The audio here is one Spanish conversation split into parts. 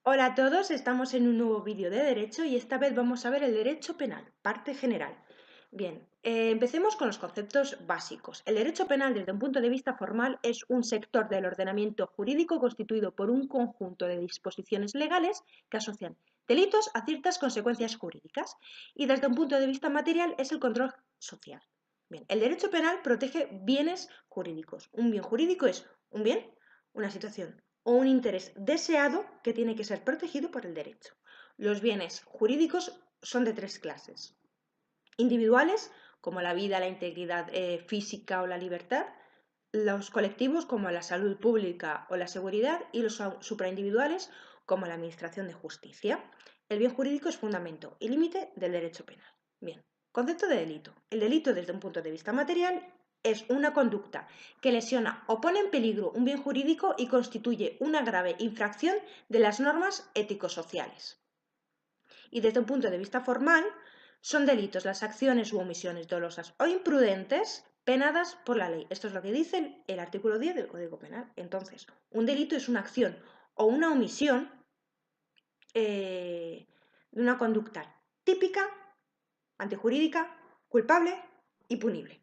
Hola a todos, estamos en un nuevo vídeo de Derecho y esta vez vamos a ver el Derecho Penal, parte general. Bien, empecemos con los conceptos básicos. El derecho penal, desde un punto de vista formal, es un sector del ordenamiento jurídico constituido por un conjunto de disposiciones legales que asocian delitos a ciertas consecuencias jurídicas. Y desde un punto de vista material es el control social. Bien, el derecho penal protege bienes jurídicos. Un bien jurídico es un bien, una situación o un interés deseado que tiene que ser protegido por el derecho. Los bienes jurídicos son de tres clases. Individuales, como la vida, la integridad física o la libertad. Los colectivos, como la salud pública o la seguridad. Y los supraindividuales, como la administración de justicia. El bien jurídico es fundamento y límite del derecho penal. Bien, concepto de delito. El delito, desde un punto de vista material, es una conducta que lesiona o pone en peligro un bien jurídico y constituye una grave infracción de las normas ético-sociales. Y desde un punto de vista formal, son delitos las acciones u omisiones dolosas o imprudentes penadas por la ley. Esto es lo que dice el artículo 10 del Código Penal. Entonces, un delito es una acción o una omisión de una conducta típica, antijurídica, culpable y punible.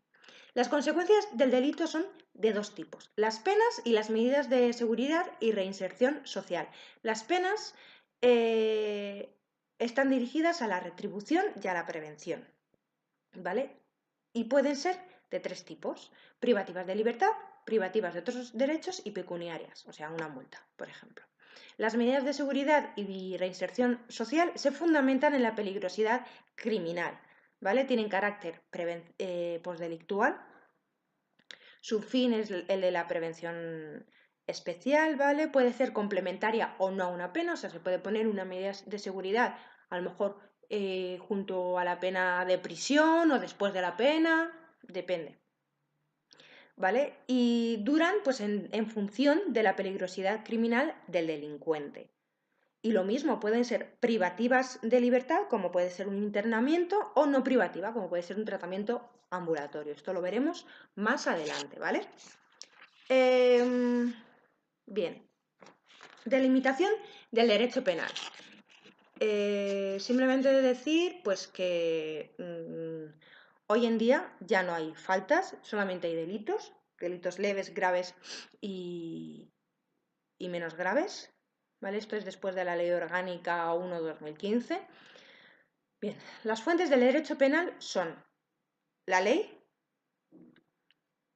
Las consecuencias del delito son de dos tipos: las penas y las medidas de seguridad y reinserción social. Las penas están dirigidas a la retribución y a la prevención, ¿vale? Y pueden ser de tres tipos: privativas de libertad, privativas de otros derechos y pecuniarias, o sea, una multa, por ejemplo. Las medidas de seguridad y reinserción social se fundamentan en la peligrosidad criminal, ¿vale? Tienen carácter postdelictual. Su fin es el de la prevención especial, ¿vale? Puede ser complementaria o no a una pena, o sea, se puede poner una medida de seguridad, a lo mejor junto a la pena de prisión o después de la pena, depende, ¿vale? Y duran pues en función de la peligrosidad criminal del delincuente. Y lo mismo, pueden ser privativas de libertad, como puede ser un internamiento, o no privativa, como puede ser un tratamiento ambulatorio. Esto lo veremos más adelante, ¿vale? Bien, delimitación del derecho penal. Simplemente decir pues que hoy en día ya no hay faltas, solamente hay delitos, delitos leves, graves y menos graves, ¿vale? Esto es después de la Ley Orgánica 1/2015. Bien, las fuentes del derecho penal son la ley,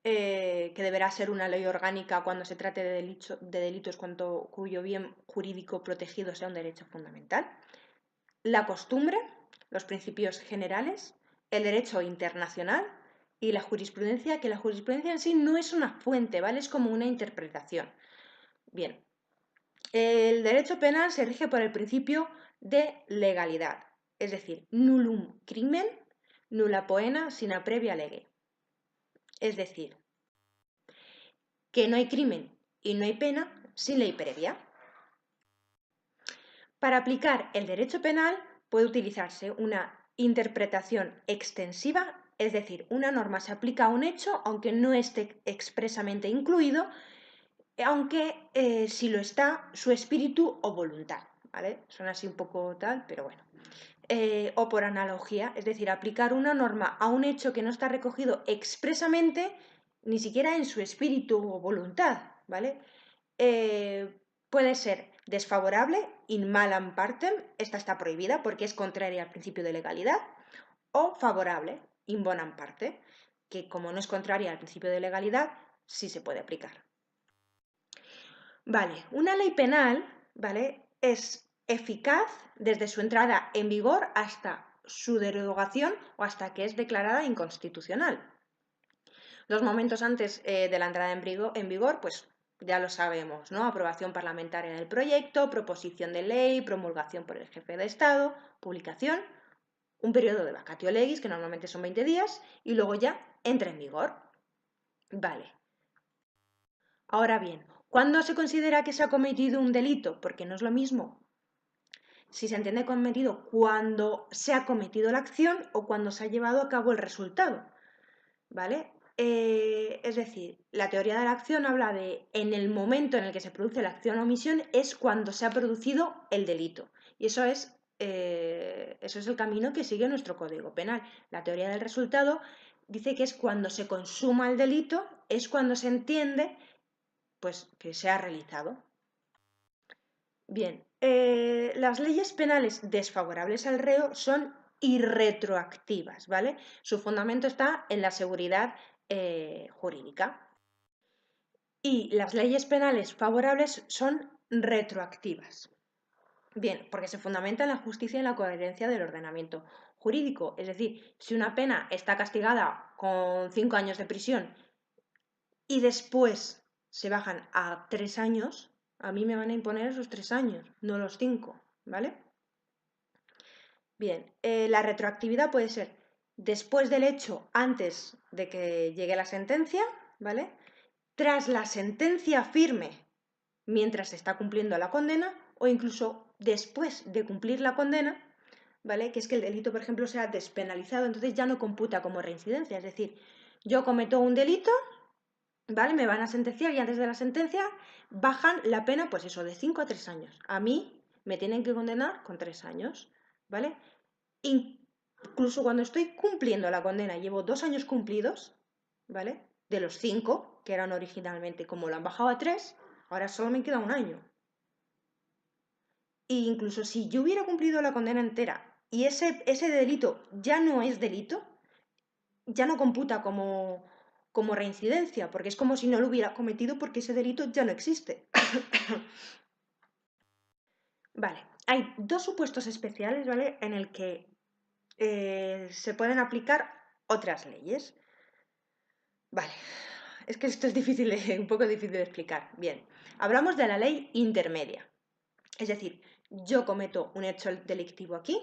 que deberá ser una ley orgánica cuando se trate de delitos cuyo bien jurídico protegido sea un derecho fundamental. La costumbre, los principios generales, el derecho internacional y la jurisprudencia, que la jurisprudencia en sí no es una fuente, ¿vale? Es como una interpretación. Bien, el derecho penal se rige por el principio de legalidad, es decir, nullum crimen, nulla poena sine previa lege. Es decir, que no hay crimen y no hay pena sin ley previa. Para aplicar el derecho penal puede utilizarse una interpretación extensiva, es decir, una norma se aplica a un hecho aunque no esté expresamente incluido, aunque sí lo está su espíritu o voluntad, ¿vale? Suena así un poco tal, pero bueno. O por analogía, es decir, aplicar una norma a un hecho que no está recogido expresamente, ni siquiera en su espíritu o voluntad, ¿vale? Puede ser desfavorable, in malam partem, esta está prohibida porque es contraria al principio de legalidad, o favorable, in bonam parte, que como no es contraria al principio de legalidad, sí se puede aplicar. Vale, una ley penal, ¿vale?, es eficaz desde su entrada en vigor hasta su derogación o hasta que es declarada inconstitucional. Los momentos antes de la entrada en vigor, pues ya lo sabemos, ¿no? Aprobación parlamentaria del proyecto, proposición de ley, promulgación por el jefe de Estado, publicación, un periodo de vacatio legis, que normalmente son 20 días, y luego ya entra en vigor. Vale. Ahora bien, ¿cuándo se considera que se ha cometido un delito? Porque no es lo mismo si se entiende cometido cuando se ha cometido la acción o cuando se ha llevado a cabo el resultado, ¿vale? Es decir, la teoría de la acción habla de en el momento en el que se produce la acción o omisión es cuando se ha producido el delito. Y eso es el camino que sigue nuestro Código Penal. La teoría del resultado dice que es cuando se consuma el delito, es cuando se entiende pues, que se ha realizado. Bien, las leyes penales desfavorables al reo son irretroactivas, ¿vale? Su fundamento está en la seguridad jurídica. Y las leyes penales favorables son retroactivas. Bien, porque se fundamenta en la justicia y en la coherencia del ordenamiento jurídico. Es decir, si una pena está castigada con 5 años de prisión y después se bajan a 3 años, a mí me van a imponer esos 3 años, no los 5, ¿vale? Bien, la retroactividad puede ser después del hecho, antes de que llegue la sentencia, ¿vale? Tras la sentencia firme, mientras se está cumpliendo la condena, o incluso después de cumplir la condena, ¿vale? Que es que el delito, por ejemplo, sea despenalizado, entonces ya no computa como reincidencia. Es decir, yo cometo un delito, ¿vale? Me van a sentenciar y antes de la sentencia bajan la pena, pues eso, de 5 a 3 años. A mí me tienen que condenar con 3 años, ¿vale? Incluso cuando estoy cumpliendo la condena, llevo 2 años cumplidos, ¿vale? De los 5, que eran originalmente, como lo han bajado a 3, ahora solo me queda un año. E incluso si yo hubiera cumplido la condena entera y ese delito ya no es delito, ya no computa como reincidencia, porque es como si no lo hubiera cometido porque ese delito ya no existe. Vale, hay 2 supuestos especiales, ¿vale? En el que se pueden aplicar otras leyes. Vale, es que esto es difícil, un poco difícil de explicar. Bien, hablamos de la ley intermedia. Es decir, yo cometo un hecho delictivo aquí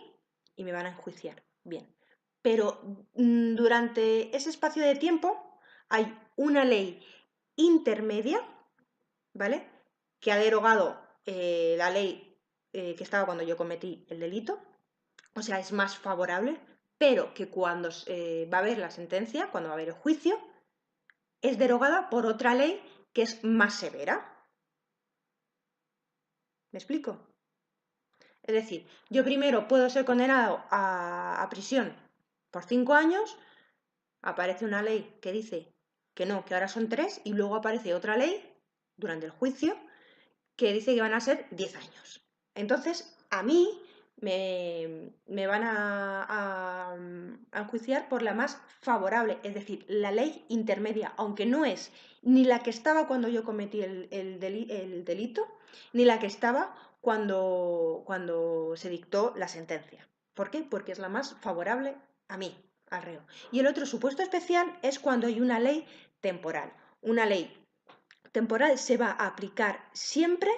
y me van a enjuiciar. Bien, pero durante ese espacio de tiempo hay una ley intermedia, ¿vale? Que ha derogado la ley que estaba cuando yo cometí el delito, o sea, es más favorable, pero que cuando va a haber la sentencia, cuando va a haber el juicio, es derogada por otra ley que es más severa. ¿Me explico? Es decir, yo primero puedo ser condenado a prisión por 5 años, aparece una ley que dice que no, que ahora son 3, y luego aparece otra ley durante el juicio que dice que van a ser 10 años. Entonces, a mí me van a enjuiciar por la más favorable, es decir, la ley intermedia, aunque no es ni la que estaba cuando yo cometí el delito, ni la que estaba cuando se dictó la sentencia. ¿Por qué? Porque es la más favorable a mí, al reo. Y el otro supuesto especial es cuando hay una ley temporal. Una ley temporal se va a aplicar siempre,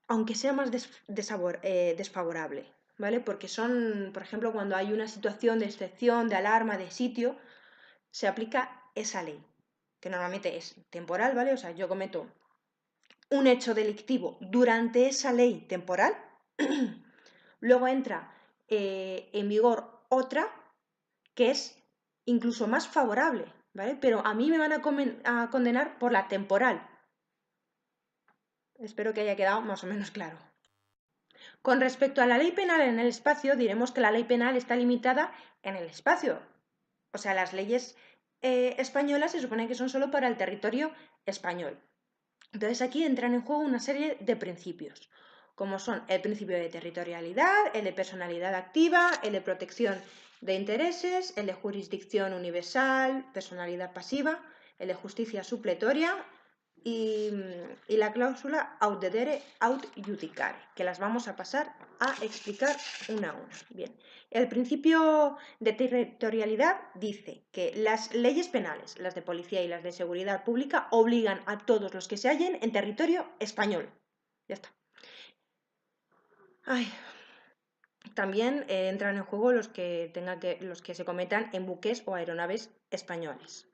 aunque sea más desfavorable, ¿vale? Porque son, por ejemplo, cuando hay una situación de excepción, de alarma, de sitio, se aplica esa ley, que normalmente es temporal, ¿vale? O sea, yo cometo un hecho delictivo durante esa ley temporal, luego entra en vigor otra que es incluso más favorable, ¿vale? Pero a mí me van a condenar por la temporal. Espero que haya quedado más o menos claro. Con respecto a la ley penal en el espacio, diremos que la ley penal está limitada en el espacio. O sea, las leyes españolas se supone que son solo para el territorio español. Entonces aquí entran en juego una serie de principios, como son el principio de territorialidad, el de personalidad activa, el de protección de intereses, el de jurisdicción universal, personalidad pasiva, el de justicia supletoria y la cláusula aut dedere aut judicare, que las vamos a pasar a explicar una a una. Bien, el principio de territorialidad dice que las leyes penales, las de policía y las de seguridad pública, obligan a todos los que se hallen en territorio español. Ya está. Ay. También entran en juego los que se cometan en buques o aeronaves españoles.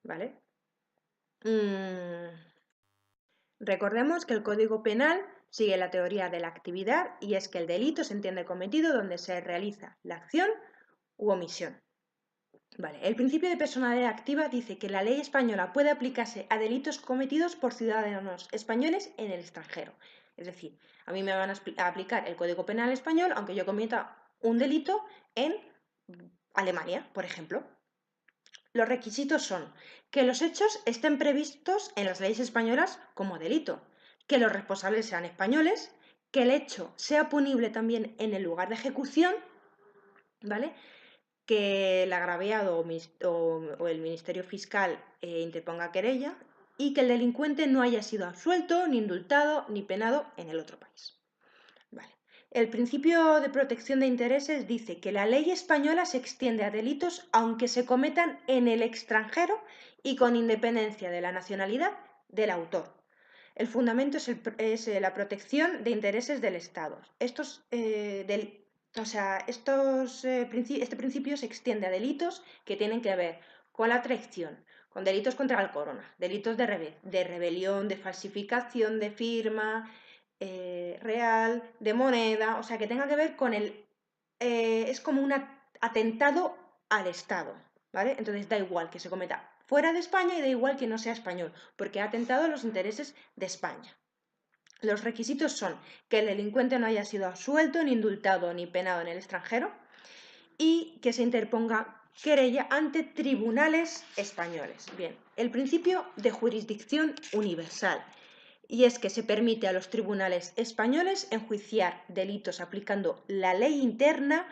¿Vale? Recordemos que el Código Penal sigue la teoría de la actividad y es que el delito se entiende cometido donde se realiza la acción u omisión. Vale, el principio de personalidad activa dice que la ley española puede aplicarse a delitos cometidos por ciudadanos españoles en el extranjero. Es decir, a mí me van a aplicar el Código Penal español aunque yo cometa un delito en Alemania, por ejemplo. Los requisitos son que los hechos estén previstos en las leyes españolas como delito, que los responsables sean españoles, que el hecho sea punible también en el lugar de ejecución, ¿vale? Que el agraviado o el Ministerio Fiscal interponga querella y que el delincuente no haya sido absuelto, ni indultado, ni penado en el otro país. Vale. El principio de protección de intereses dice que la ley española se extiende a delitos aunque se cometan en el extranjero y con independencia de la nacionalidad del autor. El fundamento es la protección de intereses del Estado. Este principio se extiende a delitos que tienen que ver con la traición, con delitos contra la corona, delitos de rebelión, de falsificación de firma real, de moneda, o sea, que tenga que ver con es como un atentado al Estado, ¿vale? Entonces da igual que se cometa fuera de España y da igual que no sea español, porque ha atentado a los intereses de España. Los requisitos son que el delincuente no haya sido absuelto, ni indultado, ni penado en el extranjero y que se interponga querella ante tribunales españoles. Bien, el principio de jurisdicción universal. Y es que se permite a los tribunales españoles enjuiciar delitos aplicando la ley interna,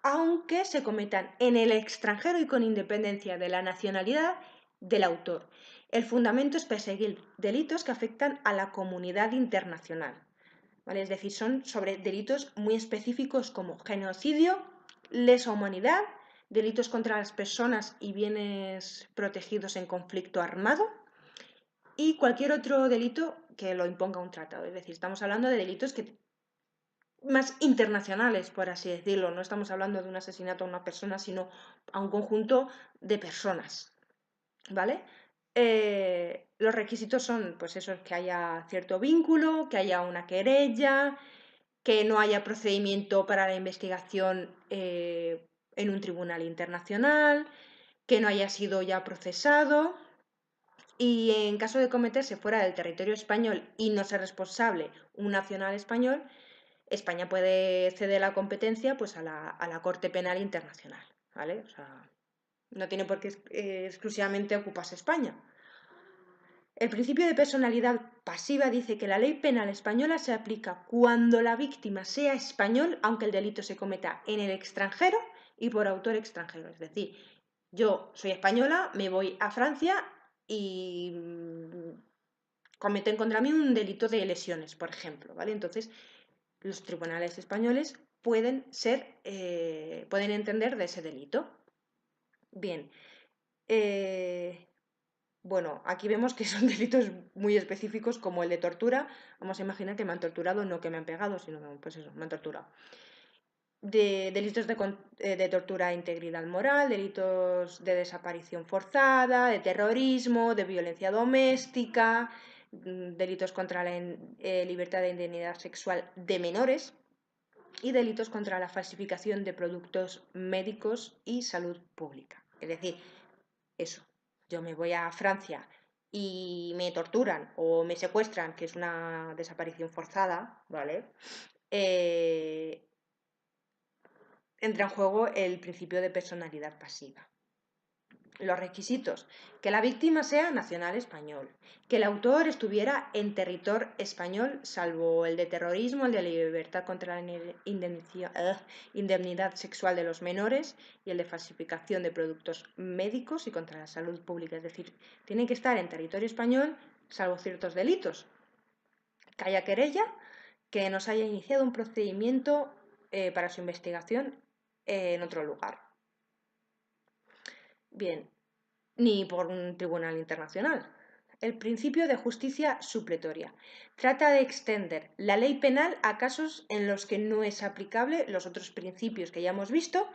aunque se cometan en el extranjero y con independencia de la nacionalidad del autor. El fundamento es perseguir delitos que afectan a la comunidad internacional. ¿Vale? Es decir, son sobre delitos muy específicos como genocidio, lesa humanidad, delitos contra las personas y bienes protegidos en conflicto armado y cualquier otro delito que lo imponga un tratado. Es decir, estamos hablando de delitos más internacionales, por así decirlo. No estamos hablando de un asesinato a una persona, sino a un conjunto de personas. ¿Vale? Los requisitos son, pues eso, que haya cierto vínculo, que haya una querella, que no haya procedimiento para la investigación en un tribunal internacional, que no haya sido ya procesado y en caso de cometerse fuera del territorio español y no ser responsable un nacional español, España puede ceder la competencia pues, a la Corte Penal Internacional, ¿vale? O sea, no tiene por qué exclusivamente ocuparse España. El principio de personalidad pasiva dice que la ley penal española se aplica cuando la víctima sea español, aunque el delito se cometa en el extranjero y por autor extranjero. Es decir, yo soy española, me voy a Francia y cometen contra mí un delito de lesiones, por ejemplo, ¿vale? Entonces, los tribunales españoles pueden entender de ese delito. Bien, bueno, aquí vemos que son delitos muy específicos como el de tortura. Vamos a imaginar que me han torturado, no que me han pegado, sino que, pues eso, me han torturado. Delitos de tortura a integridad moral, delitos de desaparición forzada, de terrorismo, de violencia doméstica, delitos contra la libertad de indemnidad sexual de menores y delitos contra la falsificación de productos médicos y salud pública. Es decir, eso, yo me voy a Francia y me torturan o me secuestran, que es una desaparición forzada, ¿vale? Entra en juego el principio de personalidad pasiva. Los requisitos: que la víctima sea nacional español, que el autor estuviera en territorio español, salvo el de terrorismo, el de la libertad contra la indemnidad sexual de los menores y el de falsificación de productos médicos y contra la salud pública. Es decir, tiene que estar en territorio español, salvo ciertos delitos. Que haya querella, que nos haya iniciado un procedimiento para su investigación en otro lugar. Bien, ni por un tribunal internacional. El principio de justicia supletoria trata de extender la ley penal a casos en los que no es aplicable los otros principios que ya hemos visto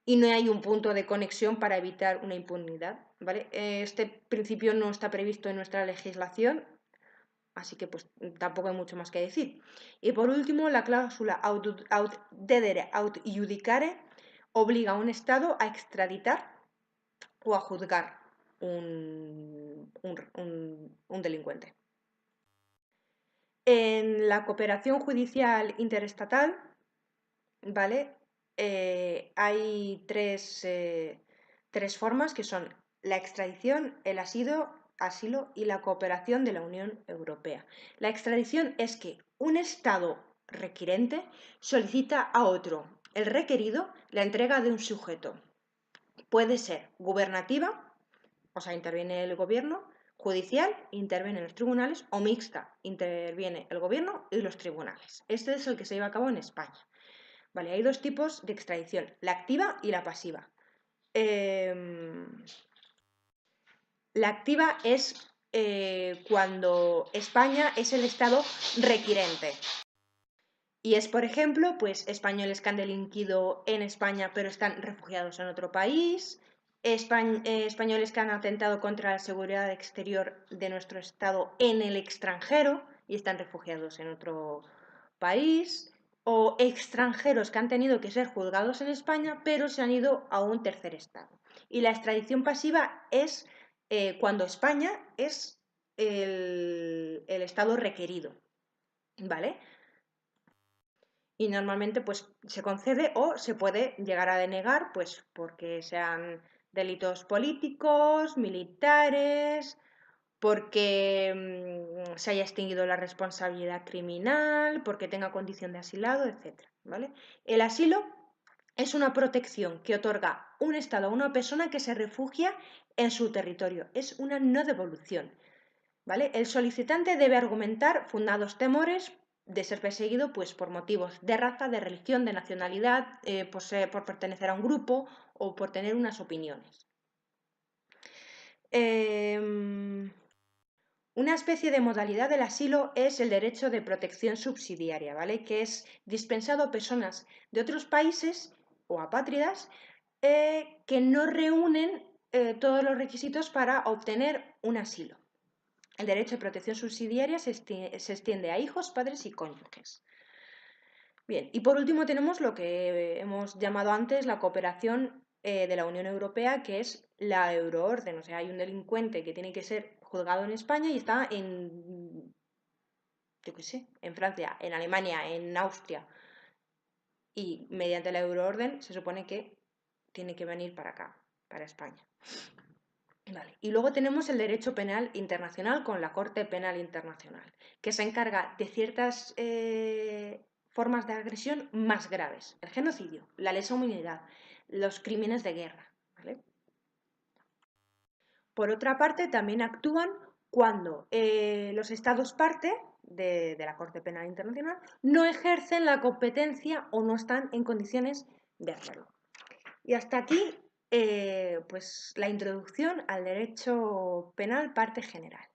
y no hay un punto de conexión para evitar una impunidad, ¿vale? Este principio no está previsto en nuestra legislación, así que pues tampoco hay mucho más que decir. Y por último, la cláusula aut dedere aut iudicare obliga a un Estado a extraditar o a juzgar un delincuente. En la cooperación judicial interestatal, ¿vale? Hay tres formas que son la extradición, el asilo y la cooperación de la Unión Europea. La extradición es que un Estado requirente solicita a otro, el requerido, la entrega de un sujeto. Puede ser gubernativa, o sea, interviene el gobierno, judicial, intervienen los tribunales, o mixta, interviene el gobierno y los tribunales. Este es el que se lleva a cabo en España. Vale, hay dos tipos de extradición, la activa y la pasiva. La activa es cuando España es el Estado requirente. Y es, por ejemplo, pues españoles que han delinquido en España pero están refugiados en otro país, españoles que han atentado contra la seguridad exterior de nuestro Estado en el extranjero y están refugiados en otro país, o extranjeros que han tenido que ser juzgados en España pero se han ido a un tercer Estado. Y la extradición pasiva es cuando España es el Estado requerido, ¿vale? Y normalmente pues se concede o se puede llegar a denegar pues porque sean delitos políticos, militares, porque se haya extinguido la responsabilidad criminal, porque tenga condición de asilado, etc. ¿Vale? El asilo es una protección que otorga un Estado a una persona que se refugia en su territorio. Es una no devolución. ¿Vale? El solicitante debe argumentar fundados temores de ser perseguido pues, por motivos de raza, de religión, de nacionalidad, por pertenecer a un grupo o por tener unas opiniones. Una especie de modalidad del asilo es el derecho de protección subsidiaria, ¿vale? Que es dispensado a personas de otros países o apátridas que no reúnen todos los requisitos para obtener un asilo. El derecho de protección subsidiaria se extiende a hijos, padres y cónyuges. Bien, y por último tenemos lo que hemos llamado antes la cooperación de la Unión Europea, que es la euroorden. O sea, hay un delincuente que tiene que ser juzgado en España y está yo qué sé, en Francia, en Alemania, en Austria. Y mediante la euroorden se supone que tiene que venir para acá, para España. Vale. Y luego tenemos el derecho penal internacional con la Corte Penal Internacional, que se encarga de ciertas formas de agresión más graves. El genocidio, la lesa humanidad, los crímenes de guerra. ¿Vale? Por otra parte, también actúan cuando los estados parte de la Corte Penal Internacional no ejercen la competencia o no están en condiciones de hacerlo. Y hasta aquí, pues la introducción al derecho penal, parte general.